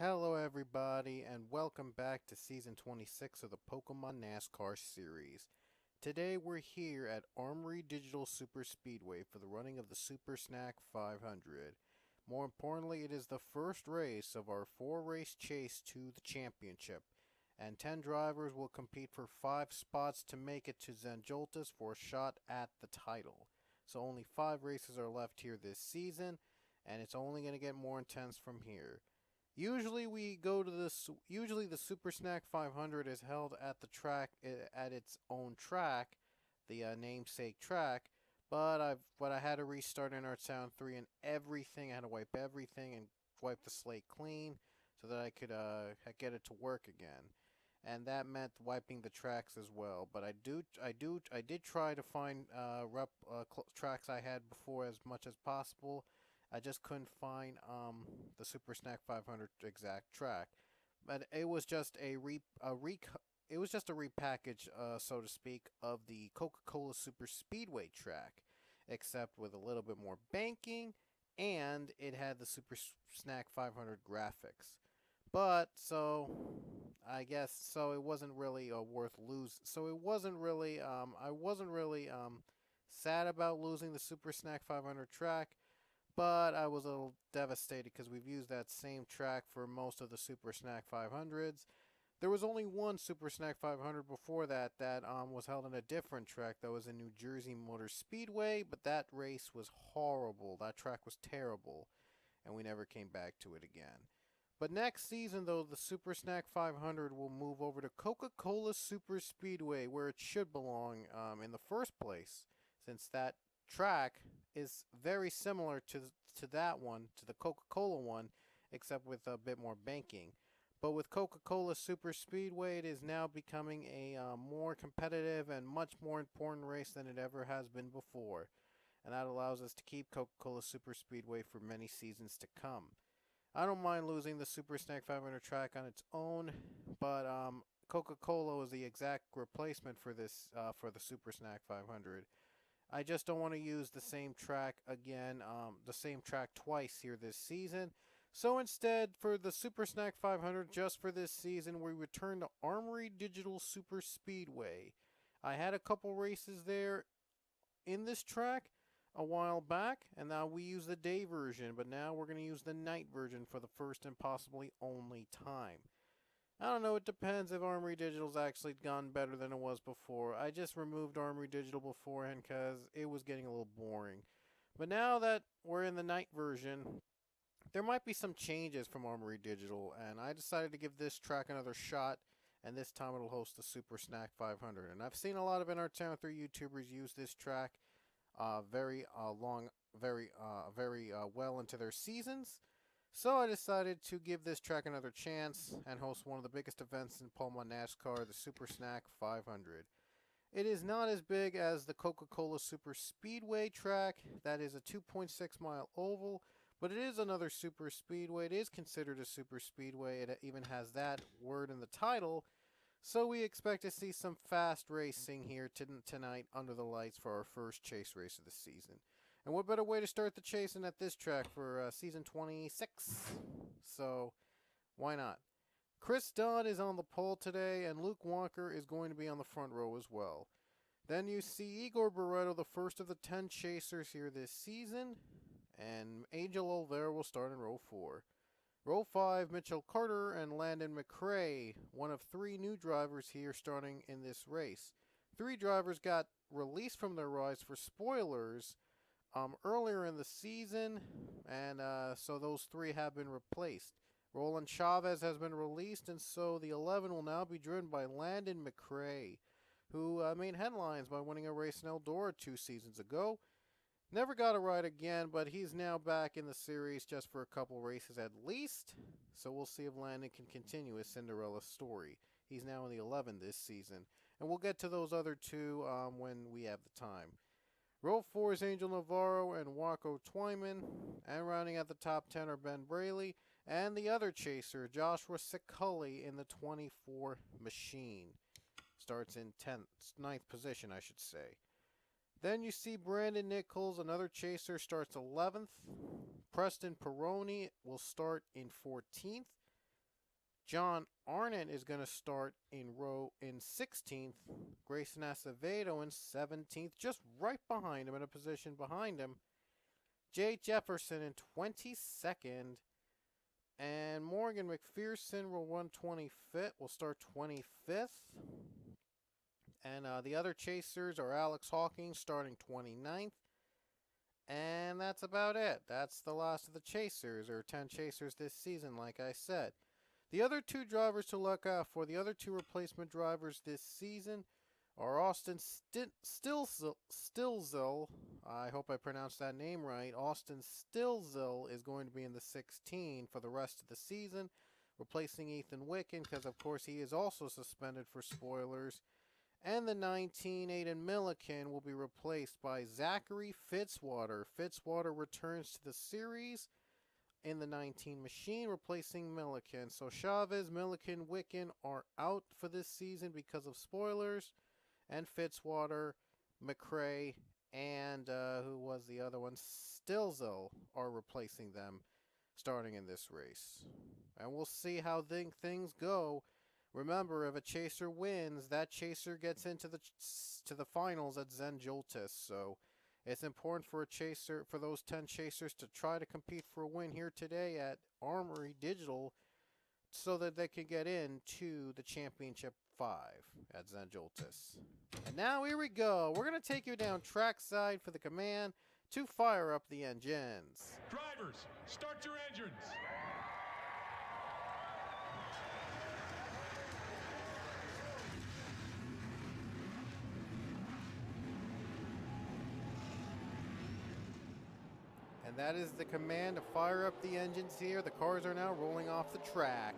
Hello, everybody, and welcome back to Season 26 of the Pokemon NASCAR series. Today, we're here at Armory Digital Super Speedway for the running of the Super Snack 500. More importantly, it is the first race of our 4-race chase to the championship, and 10 drivers will compete for 5 spots to make it to Zanjoltas for a shot at the title. So, only 5 races are left here this season, and it's only going to get more intense from here. Usually we go to this. Usually the Super Snack 500 is held at the track at its own track, the namesake track. But I had to restart in our Town 3 and everything. I had to wipe everything and wipe the slate clean so that I could get it to work again. And that meant wiping the tracks as well. But I did try to find tracks I had before as much as possible. I just couldn't find the Super Snack 500 exact track, but it was just it was just a repackage, so to speak, of the Coca-Cola Super Speedway track, except with a little bit more banking, and it had the Super Snack 500 graphics. But so I guess so it wasn't really worth lose. So it wasn't really I wasn't really sad about losing the Super Snack 500 track. But I was a little devastated because we've used that same track for most of the Super Snack 500s. There was only one Super Snack 500 before that was held on a different track that was in New Jersey Motor Speedway, but that race was horrible. That track was terrible, and we never came back to it again. But next season, though, the Super Snack 500 will move over to Coca-Cola Super Speedway, where it should belong in the first place, since that track is very similar to that one, to the Coca-Cola one, except with a bit more banking. But with Coca-Cola Super Speedway, it is now becoming a more competitive and much more important race than it ever has been before. And that allows us to keep Coca-Cola Super Speedway for many seasons to come. I don't mind losing the Super Snack 500 track on its own, but Coca-Cola is the exact replacement for this for the Super Snack 500. I just don't want to use the same track again, the same track twice here this season. So instead, for the Super Snack 500, just for this season, we return to Armory Digital Super Speedway. I had a couple races there in this track a while back, and now we use the day version, but now we're going to use the night version for the first and possibly only time. I don't know, it depends if Armory Digital's actually gone better than it was before. I just removed Armory Digital beforehand because it was getting a little boring. But now that we're in the night version, there might be some changes from Armory Digital, and I decided to give this track another shot, and this time it'll host the Super Snack 500. And I've seen a lot of In Our Town 3 YouTubers use this track very well into their seasons. So I decided to give this track another chance and host one of the biggest events in Pokemon NASCAR, the Super Snack 500. It is not as big as the Coca-Cola Super Speedway track, that is a 2.6 mile oval, but it is another super speedway. It is considered a super speedway. It even has that word in the title. So we expect to see some fast racing here tonight under the lights for our first chase race of the season. And what better way to start the chasing at this track for season 26? So, why not? Chris Dunn is on the pole today, and Luke Walker is going to be on the front row as well. Then you see Igor Barreto, the first of the 10 chasers here this season, and Angel Olvera will start in row 4. Row 5, Mitchell Carter and Landon McRae, one of 3 new drivers here starting in this race. 3 drivers got released from their rides for spoilers earlier in the season, and so those 3 have been replaced. Roland Chavez has been released, and so the 11 will now be driven by Landon McRae, who made headlines by winning a race in Eldora 2 seasons ago. Never got a ride again, but he's now back in the series just for a couple races at least. So we'll see if Landon can continue his Cinderella story. He's now in the 11 this season. And we'll get to those other 2 when we have the time. Row 4 is Angel Navarro and Waco Twyman. And rounding out the top 10 are Ben Braley and the other chaser, Joshua Sicully in the 24 machine. Starts in 9th position, I should say. Then you see Brandon Nichols, another chaser, starts 11th. Preston Peroni will start in 14th. John Arnott is going to start in 16th. Grayson Acevedo in 17th, just right behind him, in a position behind him. Jay Jefferson in 22nd. And Morgan McPherson will run 25th. Will start 25th. And the other chasers are Alex Hawking starting 29th. And that's about it. That's the last of the chasers, or 10 chasers this season, like I said. The other two drivers to look out for, the other two replacement drivers this season, are Austin Stilzel. I hope I pronounced that name right. Austin Stilzel is going to be in the 16 for the rest of the season, replacing Ethan Wicken, because of course he is also suspended for spoilers. And the 19, Aiden Milliken, will be replaced by Zachary Fitzwater. Fitzwater returns to the series in the 19 machine, replacing Milliken. So Chavez, Milliken, Wicken are out for this season because of spoilers. And Fitzwater, McRae, and who was the other one? Stilzel are replacing them starting in this race. And we'll see how things go. Remember, if a chaser wins, that chaser gets into the finals at Zenjoltis. So it's important for those 10 chasers to try to compete for a win here today at Armory Digital, so that they can get into the Championship 5 at Zenjoltis. And now here we go. We're going to take you down trackside for the command to fire up the engines. Drivers, start your engines. And that is the command to fire up the engines here. The cars are now rolling off the track.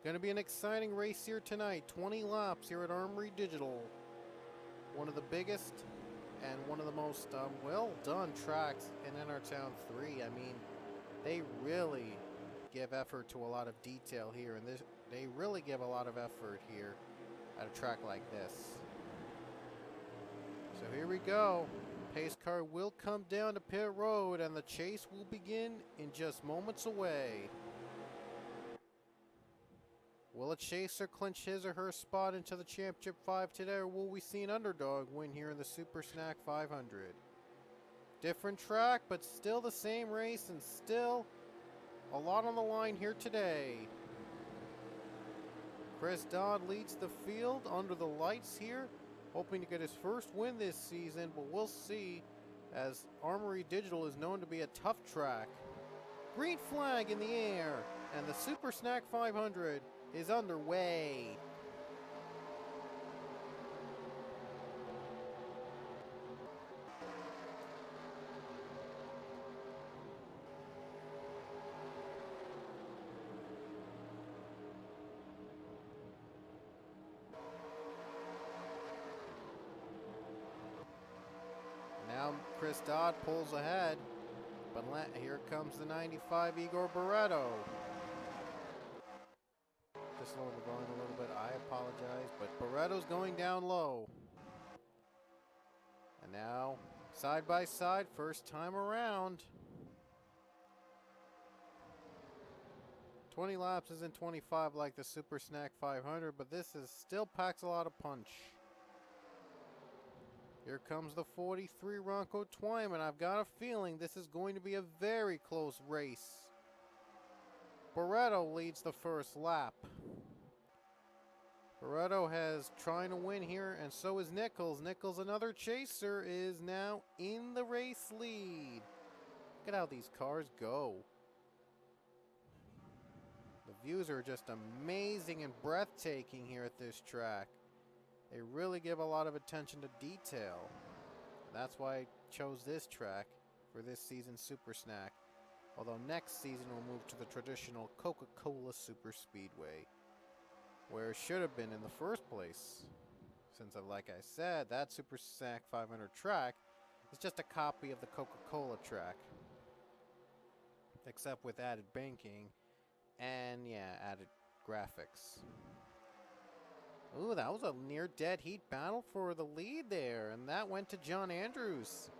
Going to be an exciting race here tonight. 20 laps here at Armory Digital. One of the biggest and one of the most well done tracks in NR Town 3. I mean, they really give effort to a lot of detail here, and they really give a lot of effort here at a track like this. So here we go. Pace car will come down to pit road, and the chase will begin in just moments away. Will a chaser clinch his or her spot into the Championship 5 today, or will we see an underdog win here in the Super Snack 500? Different track, but still the same race, and still a lot on the line here today. Chris Dodd leads the field under the lights here, hoping to get his first win this season, but we'll see, as Armory Digital is known to be a tough track. Green flag in the air, and the Super Snack 500 is underway. Now Chris Dodd pulls ahead, but here comes the 95 Igor Barreto. Just lower the volume a little bit, I apologize, but Barreto's going down low. And now, side by side, first time around. 20 laps isn't 25 like the Super Snack 500, but this still packs a lot of punch. Here comes the 43 Ronco Twyman. I've got a feeling this is going to be a very close race. Barreto leads the first lap. Barreto has trying to win here, and so is Nichols. Nichols, another chaser, is now in the race lead. Look at how these cars go. The views are just amazing and breathtaking here at this track. They really give a lot of attention to detail. That's why I chose this track for this season's Super Snack. Although next season we'll move to the traditional Coca-Cola Super Speedway, where it should have been in the first place. Since, like I said, that Super Snack 500 track is just a copy of the Coca-Cola track, except with added banking and, yeah, added graphics. Ooh, that was a near dead heat battle for the lead there, and that went to John Andrews.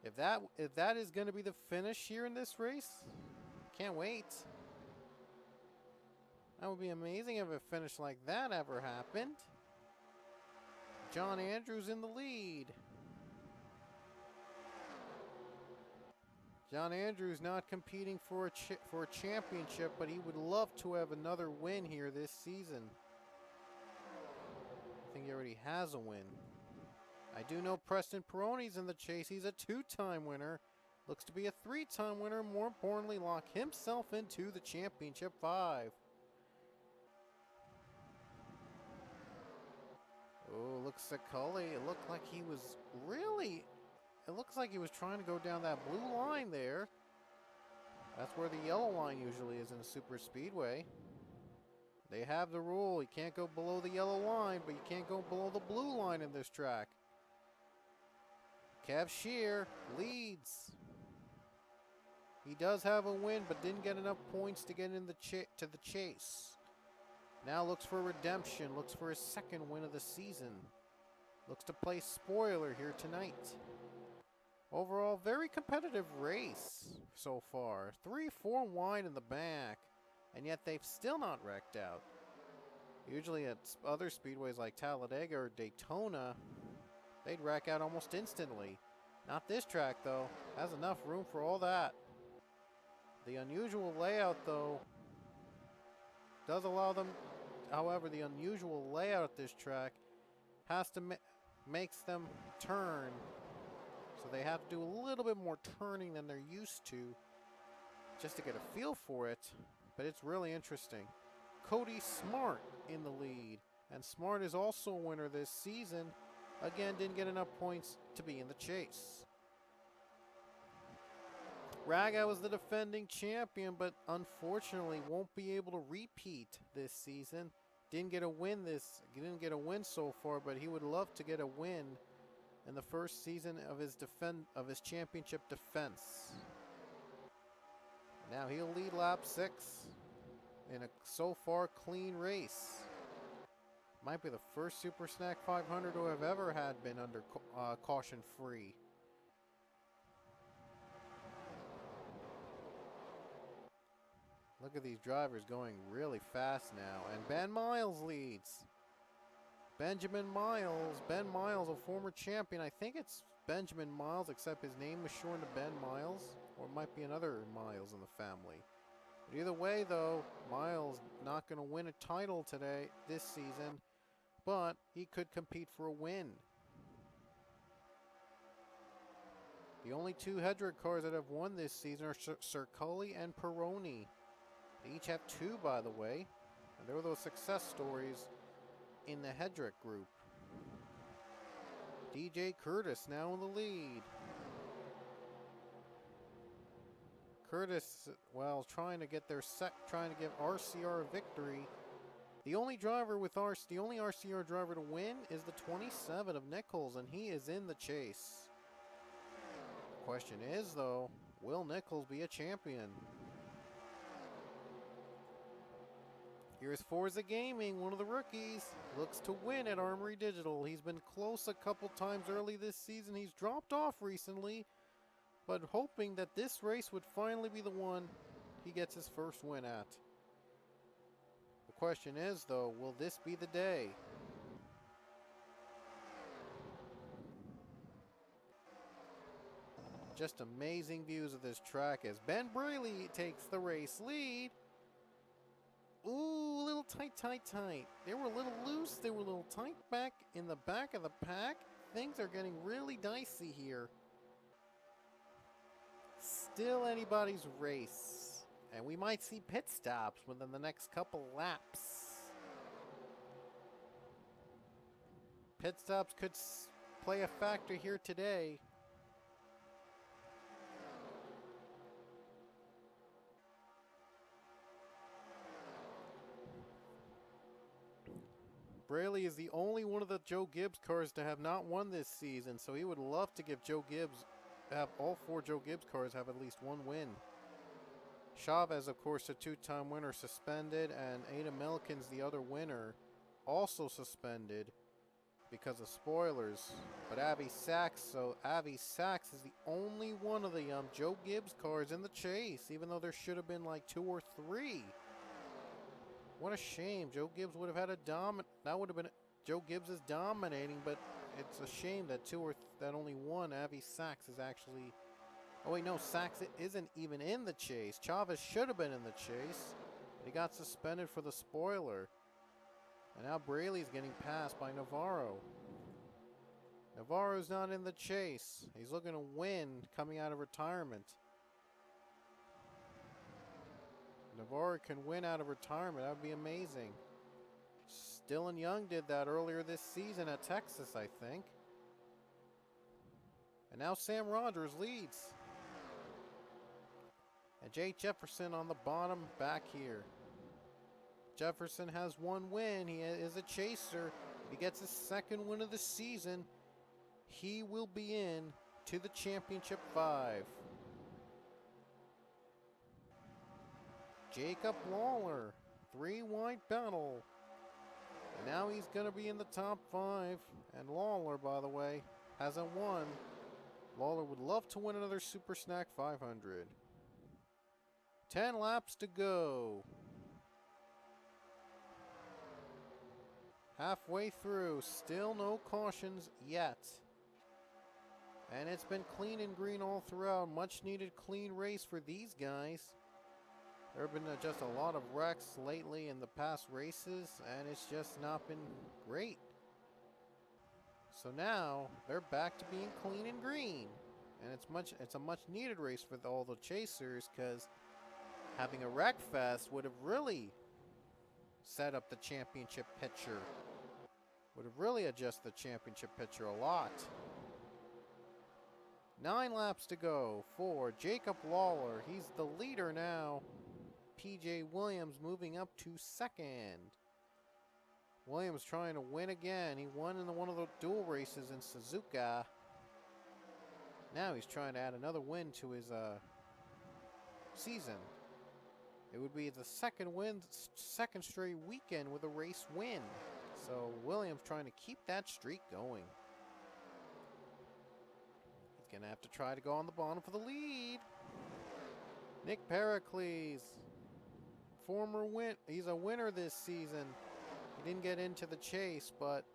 If that is going to be the finish here in this race, can't wait. That would be amazing if a finish like that ever happened. John Andrews in the lead. John Andrews not competing for a championship, but he would love to have another win here this season. I think he already has a win. I do know Preston Peroni's in the chase. He's a 2-time winner. Looks to be a 3-time winner. More importantly, lock himself into the championship 5. Oh, looks at Cully. It looked like he was really... It looks like he was trying to go down that blue line there. That's where the yellow line usually is in a super speedway. They have the rule. You can't go below the yellow line, but you can't go below the blue line in this track. Kev Shear leads. He does have a win, but didn't get enough points to get in to the chase. Now looks for redemption. Looks for his second win of the season. Looks to play spoiler here tonight. Overall, very competitive race so far. 3-4 wide in the back, and yet they've still not wrecked out. Usually at other speedways like Talladega or Daytona, they'd wreck out almost instantly. Not this track, though. Has enough room for all that. The unusual layout, though, does allow them... However, the unusual layout at this track has to makes them turn. So they have to do a little bit more turning than they're used to just to get a feel for it. But it's really interesting. Cody Smart in the lead. And Smart is also a winner this season. Again, didn't get enough points to be in the chase. Raga was the defending champion, but unfortunately won't be able to repeat this season. Didn't get a win so far, but he would love to get a win in the first season of his championship defense. Now he'll lead lap 6 in a so far clean race. Might be the first Super Snack 500 to have ever been under caution free. Look at these drivers going really fast now. And Ben Miles leads. Ben Miles, a former champion. I think it's Benjamin Miles, except his name was shortened to Ben Miles. Or it might be another Miles in the family. But either way, though, Miles not going to win a title this season. But he could compete for a win. The only 2 Hedrick cars that have won this season are Circulli and Peroni. They each have 2, by the way. And there were those success stories in the Hedrick group. DJ Curtis now in the lead. Curtis, well, trying to give RCR a victory. The only RCR driver to win is the 27 of Nichols, and he is in the chase. The question is, though, will Nichols be a champion? Here's Forza Gaming, one of the rookies. Looks to win at Armory Digital. He's been close a couple times early this season. He's dropped off recently, but hoping that this race would finally be the one he gets his first win at. The question is, though, will this be the day? Just amazing views of this track as Ben Braley takes the race lead. Ooh, a little tight. They were a little loose. They were a little tight back in the back of the pack. Things are getting really dicey here. Still anybody's race. And we might see pit stops within the next couple laps. Pit stops could play a factor here today. Braley is the only one of the Joe Gibbs cars to have not won this season, so he would love to give all 4 Joe Gibbs cars have at least 1 win. Chavez, of course, a 2-time winner, suspended, and Ada Melkins, the other winner, also suspended. because of spoilers. But Avi Sachs, so Avi Sachs is the only one of the Joe Gibbs cars in the chase, even though there should have been like 2 or 3. What a shame. Joe Gibbs would have had a that would have been Joe Gibbs is dominating, but it's a shame that that only one Avi Sachs is actually. Oh wait, no, Sachs isn't even in the chase. Chavez should have been in the chase, but he got suspended for the spoiler. And now Braley's getting passed by Navarro. Navarro's not in the chase. He's looking to win coming out of retirement. Navarro can win out of retirement. That would be amazing. Dylan Young did that earlier this season at Texas, I think. And now Sam Rogers leads. And Jake Jefferson on the bottom back here. Jefferson has 1 win. He is a chaser. If he gets his 2nd win of the season, he will be in to the championship 5. Jacob Lawler, 3-wide battle. And now he's going to be in the top 5. And Lawler, by the way, hasn't won. Lawler would love to win another Super Snack 500. 10 laps to go. Halfway through, still no cautions yet. And it's been clean and green all throughout. Much needed clean race for these guys. There have been just a lot of wrecks lately in the past races, and it's just not been great. So now they're back to being clean and green. And it's a much needed race for all the chasers, because having a wreck fest would have really set up the championship picture. Would have really adjusted the championship picture a lot. 9 laps to go for Jacob Lawler. He's the leader now. PJ Williams moving up to 2nd. Williams trying to win again. He won in one of the dual races in Suzuka. Now he's trying to add another win to his season. It would be the 2nd straight weekend with a race win. So Williams trying to keep that streak going. He's going to have to try to go on the bottom for the lead. Nick Pericles, he's a winner this season. He didn't get into the chase, but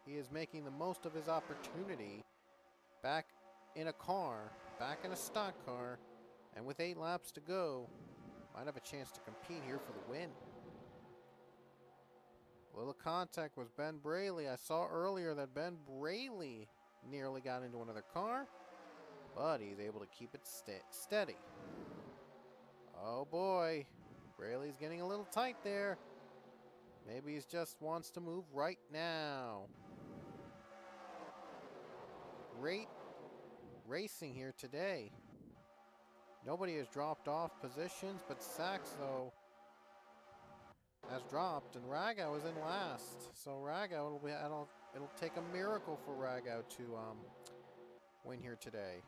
he is making the most of his opportunity. Back in a stock car, and with 8 laps to go, might have a chance to compete here for the win. A little contact with Ben Braley. I saw earlier that Ben Braley nearly got into another car, but he's able to keep it steady. Oh boy, Braley's getting a little tight there. Maybe he just wants to move right now. Great racing here today. Nobody has dropped off positions, but Sachs, though, has dropped, and Ragow is in last. So Ragow, it'll take a miracle for Ragow to win here today.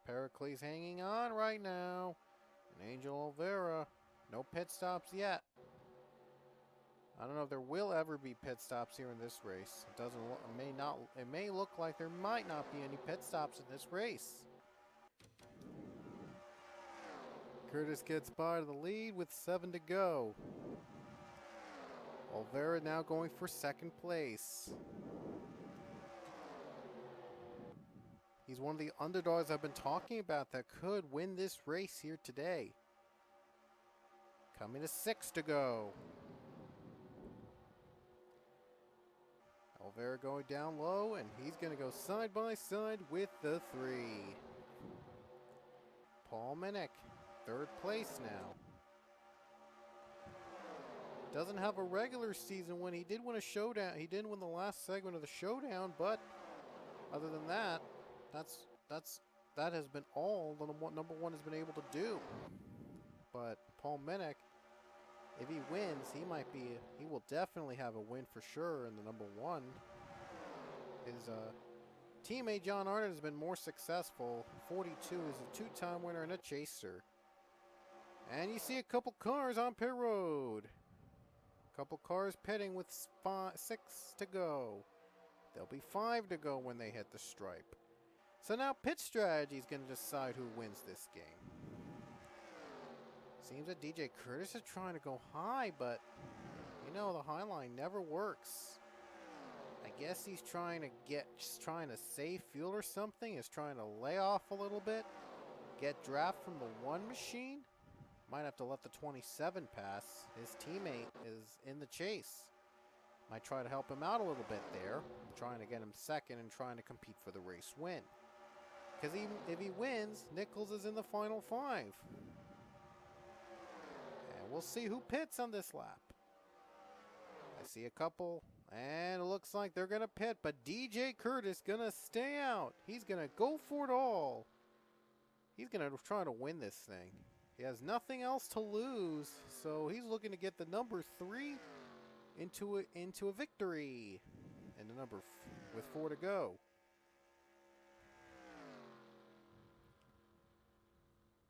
Pericles hanging on right now. And Angel Oliveira, no pit stops yet. I don't know if there will ever be pit stops here in this race. It may look like there might not be any pit stops in this race. Curtis gets by to the lead with 7 to go. Oliveira now going for 2nd place. He's one of the underdogs I've been talking about that could win this race here today. Coming to 6 to go. Oliveira going down low, and he's going to go side by side with the 3. Paul Minnick, 3rd place now. Doesn't have a regular season win. He did win a showdown. He didn't win the last segment of the showdown, but other than that, that has been all the number 1 has been able to do. But Paul Minnick, if he wins, he will definitely have a win for sure in the number 1. His teammate John Arnott has been more successful. 42 is a 2-time winner and a chaser. And you see a couple cars on pit road. Couple cars pitting with 6 to go. There'll be 5 to go when they hit the stripe. So now pit strategy is going to decide who wins this game. Seems that DJ Curtis is trying to go high, but you know the high line never works. I guess he's trying to save fuel or something. He's trying to lay off a little bit, get draft from the 1 machine. Might have to let the 27 pass. His teammate is in the chase. Might try to help him out a little bit there, trying to get him second and trying to compete for the race win. Because if he wins, Nichols is in the final 5. And we'll see who pits on this lap. I see a couple, and it looks like they're going to pit, but DJ Curtis going to stay out. He's going to go for it all. He's going to try to win this thing. He has nothing else to lose, so he's looking to get the number 3 into a victory. And the number with 4 to go.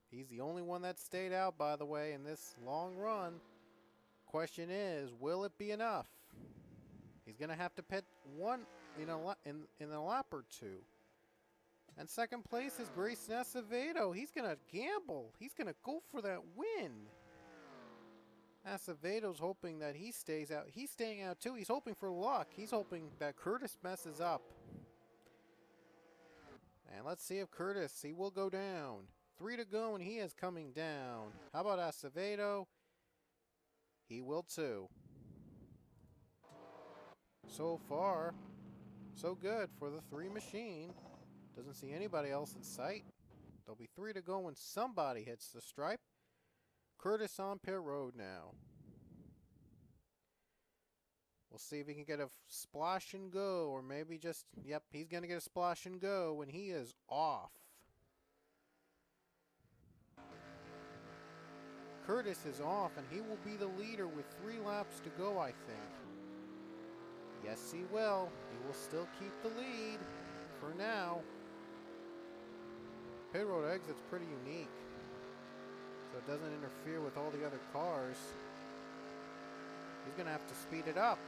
He's the only one that stayed out, by the way, in this long run. Question is, will it be enough? He's going to have to pit one in a lap or 2. And second place is Grayson Acevedo. He's going to gamble. He's going to go for that win. Acevedo's hoping that he stays out. He's staying out too. He's hoping for luck. He's hoping that Curtis messes up. And let's see if Curtis, he will go down. 3 to go and he is coming down. How about Acevedo? He will too. So far, so good for the 3 machine. Doesn't see anybody else in sight. There'll be 3 to go when somebody hits the stripe. Curtis on pit road now. We'll see if he can get a splash and go, or maybe just, yep, he's going to get a splash and go when he is off. Curtis is off, and he will be the leader with 3 laps to go, I think. Yes, he will. He will still keep the lead for now. Pit road exit's pretty unique, so it doesn't interfere with all the other cars. He's going to have to speed it up.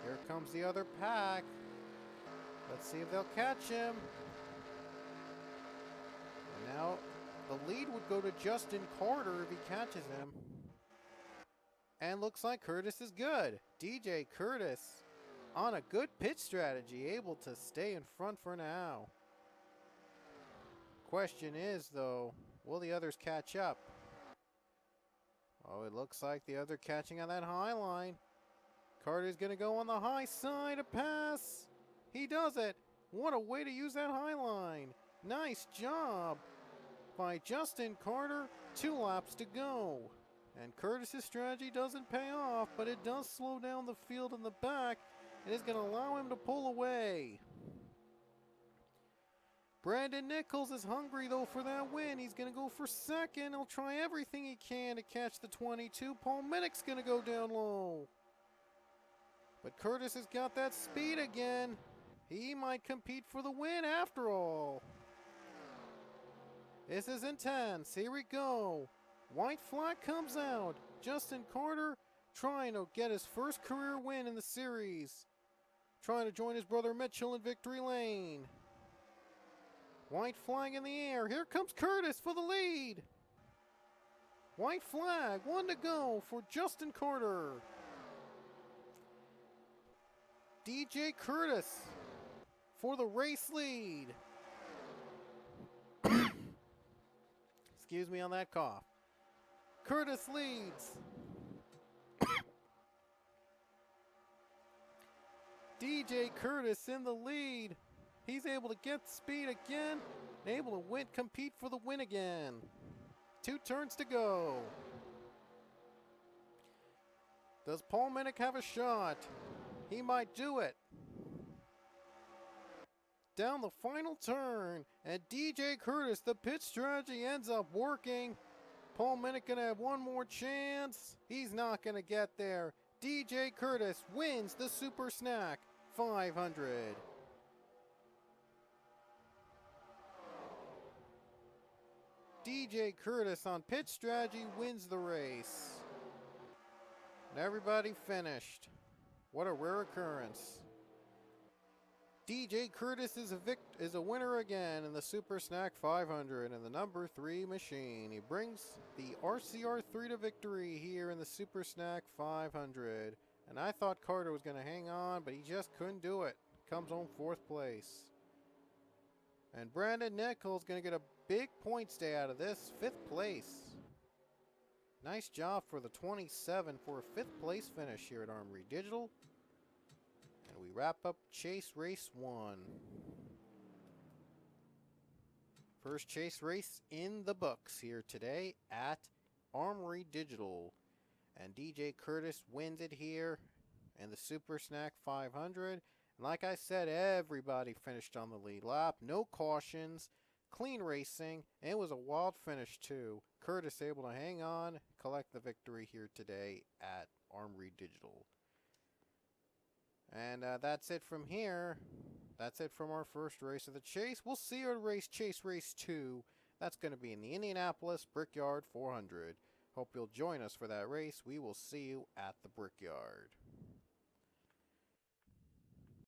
Here comes the other pack. Let's see if they'll catch him. And now the lead would go to Justin Carter if he catches him. And looks like Curtis is good. DJ Curtis on a good pit strategy, able to stay in front for now. Question is, though, will the others catch up? Oh, it looks like the other catching on that high line. Carter's going to go on the high side to pass. He does it. What a way to use that high line. Nice job by Justin Carter. 2 laps to go. And Curtis's strategy doesn't pay off, but it does slow down the field in the back. It is going to allow him to pull away. Brandon Nichols is hungry, though, for that win. He's going to go for second. He'll try everything he can to catch the 22. Paul Minnick's going to go down low. But Curtis has got that speed again. He might compete for the win after all. This is intense. Here we go. White flag comes out. Justin Carter trying to get his first career win in the series. Trying to join his brother Mitchell in victory lane. White flag in the air. Here comes Curtis for the lead. White flag. 1 to go for Justin Carter. DJ Curtis for the race lead. Excuse me on that cough. Curtis leads. DJ Curtis in the lead. He's able to get speed again and able to compete for the win again. 2 turns to go. Does Paul Minnick have a shot? He might do it. Down the final turn, and DJ Curtis, the pit strategy ends up working. Paul Minnick gonna have one more chance. He's not gonna get there. DJ Curtis wins the Super Snack 500. DJ Curtis on pit strategy wins the race. And everybody finished. What a rare occurrence. DJ Curtis is a winner again in the Super Snack 500 in the number 3 machine. He brings the RCR3 to victory here in the Super Snack 500. And I thought Carter was going to hang on, but he just couldn't do it. Comes home 4th place. And Brandon Nichols going to get a big point stay out of this, 5th place. Nice job for the 27 for a 5th place finish here at Armory Digital. And we wrap up Chase Race 1. First chase race in the books here today at Armory Digital. And DJ Curtis wins it here in the Super Snack 500. And like I said, everybody finished on the lead lap. No cautions, clean racing, and it was a wild finish too. Curtis able to hang on, collect the victory here today at Armory Digital. And that's it from here. That's it from our first race of the chase. We'll see you at Chase Race 2. That's going to be in the Indianapolis Brickyard 400. Hope you'll join us for that race. We will see you at the Brickyard.